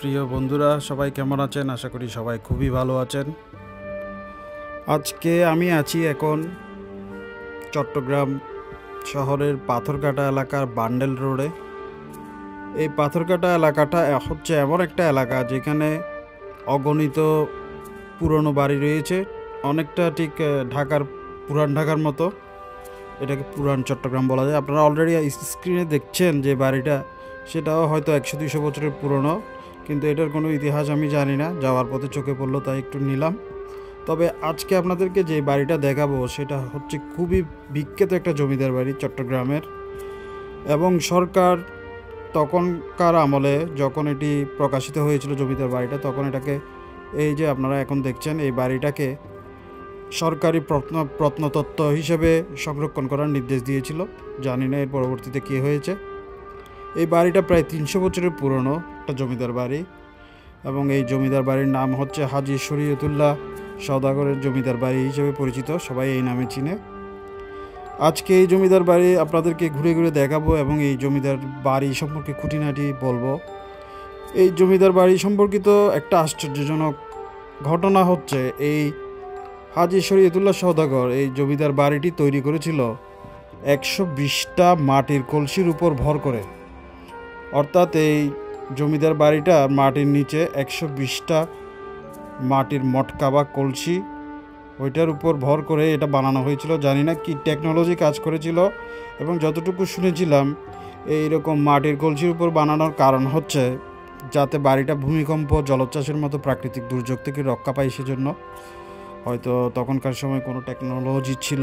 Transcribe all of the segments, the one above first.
প্রিয় বন্ধুরা সবাই কেমন আছেন? আশা করি সবাই খুবই ভালো আছেন। আজকে আমি আছি এখন চট্টগ্রাম শহরের পাথরঘাটা এলাকার বান্ডেল রোডে। এই পাথরঘাটা এলাকাটা হচ্ছে এমন একটা এলাকা যেখানে অগণিত পুরনো বাড়ি রয়েছে, অনেকটা ঠিক পুরান ঢাকার মতো। এটাকে পুরান চট্টগ্রাম বলা যায়। আপনারা অলরেডি স্ক্রিনে দেখছেন যে বাড়িটা, সেটাও হয়তো 100-200 বছরের পুরনো, কিন্তু এটার কোনো ইতিহাস আমি জানি না, যাওয়ার পথে চোখে পড়লো তাই একটু নিলাম। তবে আজকে আপনাদেরকে যে বাড়িটা দেখাবো সেটা হচ্ছে খুবই বিখ্যাত একটা জমিদার বাড়ি চট্টগ্রামের, এবং সরকার তখনকার আমলে যখন এটি প্রকাশিত হয়েছিল জমিদার বাড়িটা, তখন এটাকে এই যে আপনারা এখন দেখছেন এই বাড়িটাকে সরকারি প্রত্নতত্ত্ব হিসেবে সংরক্ষণ করার নির্দেশ দিয়েছিল। জানি না এর পরবর্তীতে কী হয়েছে। এই বাড়িটা প্রায় 300 বছরের পুরনো একটা জমিদার বাড়ি, এবং এই জমিদার বাড়ির নাম হচ্ছে হাজী শরীয়তুল্লাহ সওদাগরের জমিদার বাড়ি হিসেবে পরিচিত, সবাই এই নামে চিনে। আজকে এই জমিদার বাড়ি আপনাদেরকে ঘুরে ঘুরে দেখাবো এবং এই জমিদার বাড়ি সম্পর্কে খুঁটিনাটি বলবো। এই জমিদার বাড়ি সম্পর্কিত একটা আশ্চর্যজনক ঘটনা হচ্ছে, এই হাজী শরীয়তুল্লাহ সওদাগর এই জমিদার বাড়িটি তৈরি করেছিল 120টা মাটির কলসির উপর ভর করে। অর্থাৎ এই জমিদার বাড়িটা মাটির নিচে 120টা মাটির মটকা বা কলসি, ওইটার উপর ভর করে এটা বানানো হয়েছিল। জানি না কি টেকনোলজি কাজ করেছিল, এবং যতটুকু শুনেছিলাম এইরকম মাটির কলসির উপর বানানোর কারণ হচ্ছে যাতে বাড়িটা ভূমিকম্প, জলোচ্ছ্বাসের মতো প্রাকৃতিক দুর্যোগ থেকে রক্ষা পায়। সেজন্য হয়তো তখনকার সময় কোনো টেকনোলজি ছিল,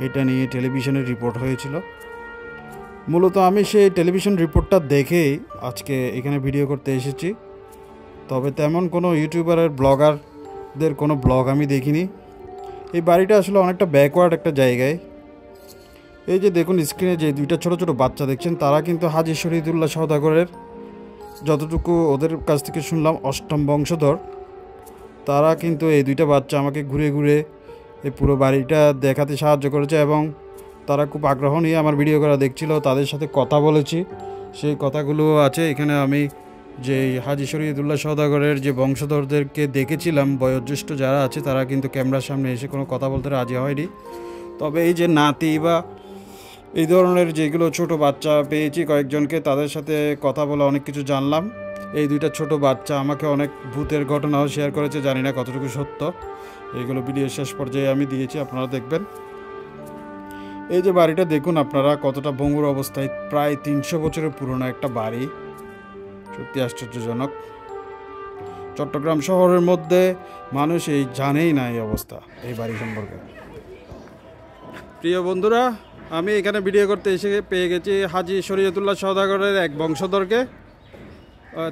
এটা নিয়ে টেলিভিশনের রিপোর্ট হয়েছিল। মূলত আমি সেই টেলিভিশন রিপোর্টটা দেখেই আজকে এখানে ভিডিও করতে এসেছি। তবে তেমন কোনো ইউটিউবারের ব্লগারদের কোনো ব্লগ আমি দেখিনি। এই বাড়িটা আসলে অনেকটা ব্যাকওয়ার্ড একটা জায়গায়। এই যে দেখুন স্ক্রিনে যে দুইটা ছোট ছোট বাচ্চা দেখছেন, তারা কিন্তু হাজী শরীয়তুল্লাহ সওদাগরের, যতটুকু ওদের কাছ থেকে শুনলাম, 8ম বংশধর। তারা কিন্তু এই দুইটা বাচ্চা আমাকে ঘুরে ঘুরে এই পুরো বাড়িটা দেখাতে সাহায্য করেছে, এবং তারা খুব আগ্রহ নিয়ে আমার ভিডিও করা দেখছিল। তাদের সাথে কথা বলেছি, সেই কথাগুলো আছে এখানে। আমি যে হাজী শরীয়তুল্লাহ সওদাগরের যে বংশধরদেরকে দেখেছিলাম, বয়োজ্যেষ্ঠ যারা আছে, তারা কিন্তু ক্যামেরার সামনে এসে কোনো কথা বলতে রাজি হয়নি। তবে এই যে নাতি বা এই ধরনের যেগুলো ছোট বাচ্চা পেয়েছি কয়েকজনকে, তাদের সাথে কথা বলে অনেক কিছু জানলাম। এই দুইটা ছোট বাচ্চা আমাকে অনেক ভূতের ঘটনাও শেয়ার করেছে, জানি না কতটুকু সত্য। এইগুলো ভিডিও শেষ পর্যায়ে আমি দিয়েছি, আপনারা দেখবেন। এই যে বাড়িটা দেখুন আপনারা কতটা ভঙ্গুর অবস্থায়, প্রায় 300 বছরের পুরনো একটা বাড়ি, সত্যি আশ্চর্যজনক। চট্টগ্রাম শহরের মধ্যে মানুষ এই জানেই না এই অবস্থা এই বাড়ি সম্পর্কে। প্রিয় বন্ধুরা, আমি এখানে ভিডিও করতে এসে পেয়ে গেছি হাজী শরীয়তুল্লাহ সওদাগরের এক বংশধরকে।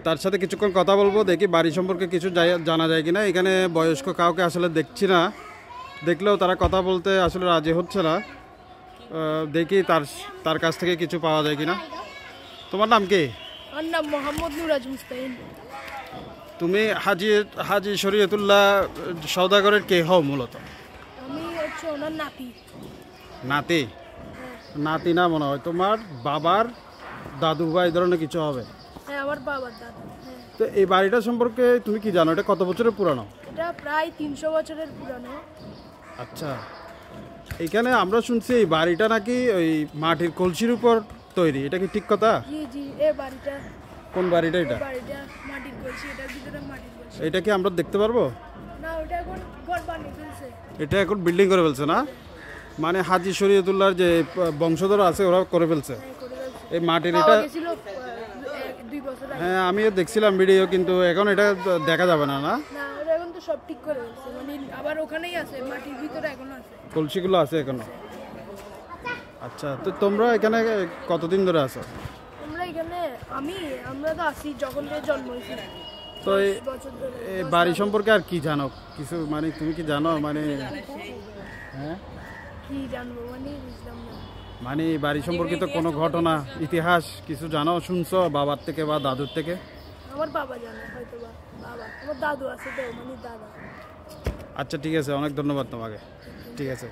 তার সাথে কিছুক্ষণ কথা বলবো, দেখি বাড়ি সম্পর্কে কিছু জানা যায় কিনা। এখানে বয়স্ক কাউকে আসলে দেখছি না, দেখলেও তারা কথা বলতে আসলে রাজি হচ্ছে না। দেখি তার কাছ থেকে কিছু পাওয়া যায় কিনা। তোমার নাম কি? আমার নাম মোহাম্মদ নুরাজ মুস্তাহিন। তুমি হাজী শরীয়তুল্লাহ সওদাগরের কে হও মূলত? আমি হচ্ছে ওনার নাতি। নাতি? নাতি না মনে হয়, তোমার বাবার দাদু বা এই ধরনের কিছু হবে। হ্যাঁ, আমার বাবার দাদু। তো এই বাড়িটা সম্পর্কে তুমি কি জানো? এটা কত বছরের পুরানো? এটা প্রায় 300 বছরের পুরানো। আচ্ছা, এখানে আমরা শুনছি এই বাড়িটা নাকি ওই মাটির কলসির উপর তৈরি, এটা কি ঠিক কথা? জি জি, এই বাড়িটা। কোন বাড়িটা এটা? বাড়িটা মাটির কলসি, এটার ভিতরে মাটির কলসি। এটা কি আমরা দেখতে পারবো? না, ওটা এখন ঘর বানিয়ে ফেলছে। এটা এখন বিল্ডিং করে ফেলছে না? মানে হাজী শরীয়তুল্লাহর যে বংশধর আছে ওরা করে ফেলছে এই মাটির এটা? 2 বছর আগে। হ্যাঁ, আমিও দেখছিলাম ভিডিও, কিন্তু এখন এটা দেখা যাবে না। না, ওটা এখন তো সব ঠিক করে ফেলছে, মানে আবার ওখানেই আছে, মাটির ভিতরে এখনো আছে, কলসিগুলো আছে এখনো। আচ্ছা, তো তোমরা এখানে কতদিন ধরে আছো? আমরা তো আসি যখন থেকে জন্ম হয়েছি। তো এই বাড়ি সম্পর্কে আর কি জানো কিছু? মানে তুমি কি জানো? মানে হ্যাঁ, কি জানবো, মানে বুঝলাম না। মানে এই বাড়ি সম্পর্কিত কোনো ঘটনা, ইতিহাস কিছু জানো, শুনছো বাবার থেকে বা দাদুর থেকে? আমার বাবা জানে, হয়তো বাবা। আমার দাদু আছে তো, মানে দাদা। আচ্ছা, ঠিক আছে, অনেক ধন্যবাদ তোমাকে। ঠিক আছে।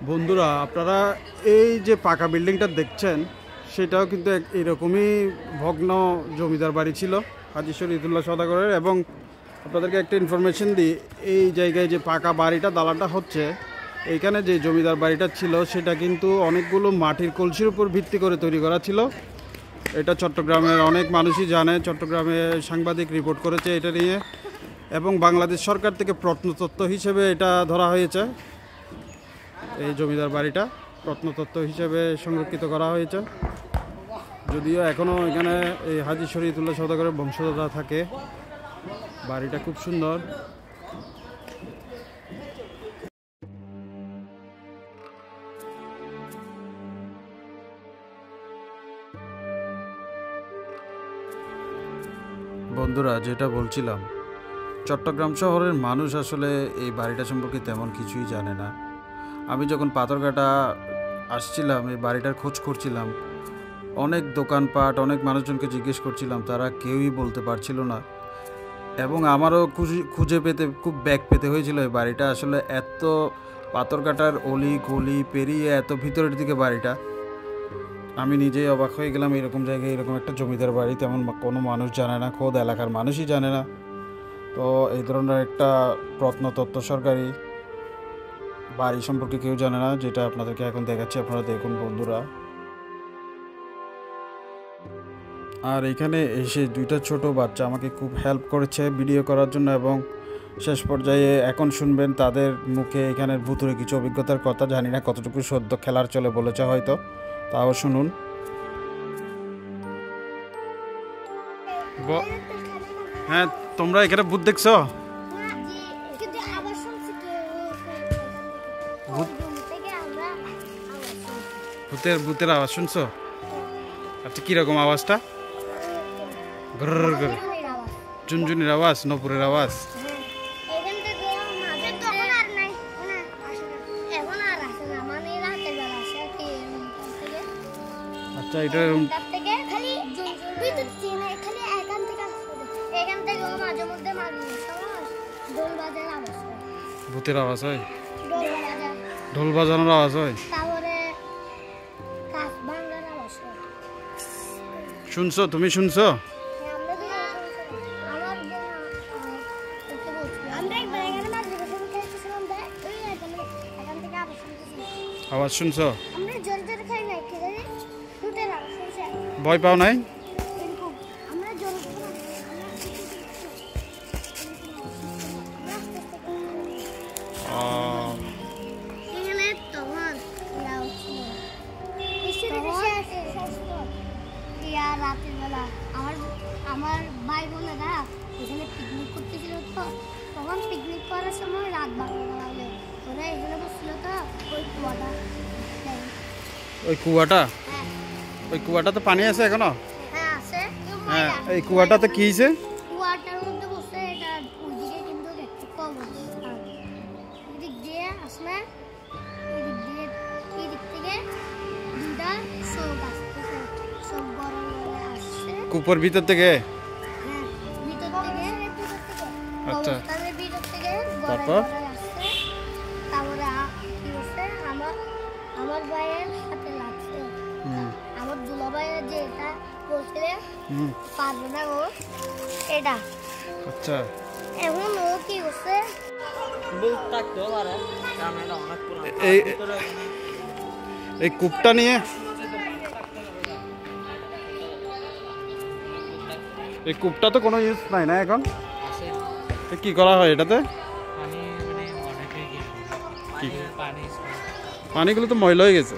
বন্ধুরা, আপনারা এই যে পাকা বিল্ডিংটা দেখছেন সেটাও কিন্তু এরকমই ভগ্ন জমিদার বাড়ি ছিল হাজী শরীয়তুল্লাহ সওদাগরের। এবং আপনাদেরকে একটা ইনফরমেশন দিই, এই জায়গায় যে পাকা বাড়িটা দালানটা হচ্ছে, এইখানে যে জমিদার বাড়িটা ছিল সেটা কিন্তু অনেকগুলো মাটির কলসির উপর ভিত্তি করে তৈরি করা ছিল। এটা চট্টগ্রামের অনেক মানুষই জানে, চট্টগ্রামে সাংবাদিক রিপোর্ট করেছে এটা নিয়ে, এবং বাংলাদেশ সরকার থেকে প্রত্নতত্ত্ব হিসেবে এটা ধরা হয়েছে। এই জমিদার বাড়িটা প্রত্নতত্ত্ব হিসেবে সংরক্ষিত করা হয়েছে, যদিও এখনও এখানে এই হাজী শরীয়তুল্লাহ সওদাগরের বংশধররা থাকে। বাড়িটা খুব সুন্দর। বন্ধুরা, যেটা বলছিলাম, চট্টগ্রাম শহরের মানুষ আসলে এই বাড়িটা সম্পর্কে তেমন কিছুই জানে না। আমি যখন পাথরঘাটা আসছিলাম, এই বাড়িটার খোঁজ করছিলাম, অনেক দোকানপাট, অনেক মানুষজনকে জিজ্ঞেস করছিলাম, তারা কেউই বলতে পারছিল না। এবং আমারও খুঁজে পেতে খুব ব্যাক পেতে হয়েছিল এই বাড়িটা। আসলে এত পাথরঘাটার অলি গলি পেরিয়ে এত ভিতরের দিকে বাড়িটা, আমি নিজেই অবাক হয়ে গেলাম। এরকম জায়গায় এরকম একটা জমিদার বাড়ি তেমন কোনো মানুষ জানে না, খোদ এলাকার মানুষই জানে না। তো এই ধরনের একটা প্রত্নতত্ত্ব সরকারি বাড়ি সম্পর্কে কেউ জানে না, যেটা আপনাদেরকে এখন দেখাচ্ছি, আপনারা দেখুন বন্ধুরা। আর এখানে এসে দুইটা ছোট বাচ্চা আমাকে খুব হেল্প করেছে ভিডিও করার জন্য, এবং শেষ পর্যায়ে এখন শুনবেন তাদের মুখে এখানের ভুতুরে কিছু অভিজ্ঞতার কথা। জানি না কতটুকু সদ্য খেলার চলে বলেছে হয়তো, তাও শুনুন। হ্যাঁ, তোমরা এখানে ভূত দেখছো? ভূতের আওয়াজ শুনছো? আচ্ছা, কিরকম আওয়াজটা? ঝুনঝুনির আওয়াজ, নপুরের আওয়াজ? আচ্ছা, এটা ভূতের আওয়াজ হয়, ঢোল বাজানোর আওয়াজ হয়। শুনছো? তুমি শুনছো? আওয়াজ শুনছো? ভয় পাও নাই? রাতের বেলা আমার ভাই বোনেরা এখানে পিকনিক করতেছিল, তো তখন পিকনিক করার সময় রাত 12টা বাজে, ওরা এখানে বসছিল। তো ওই কুয়াটা তো পানি আছে এখনো? হ্যাঁ আছে। হ্যাঁ, এই কুয়াটাতে কি হয়েছে? কুয়াটার মধ্যে বসে, এটা ওইদিকে কিন্তু দেখতে কম, এদিক দিয়ে আসলে এদিক থেকে দুটা শোক আসতেছে, সব বড় বড় আসছে কুপোর ভিতর থেকে। হ্যাঁ, ভিতর থেকে। আচ্ছা, ভিতর থেকে তারপর আসছে। তারপরে কি হচ্ছে, আমার ভাইয়ের হাতে লাগছে। আমার দুলা ভাইয়ের যে এটা বলছে পারবে না ও এটা। আচ্ছা, এখন ও কি করছে, এই কূপটা নিয়ে, এই কূপটা তো কোনো ইউজ নাই না এখন? কি করা হয় এটাতে? পানিগুলো তো ময়লা হয়ে গেছে।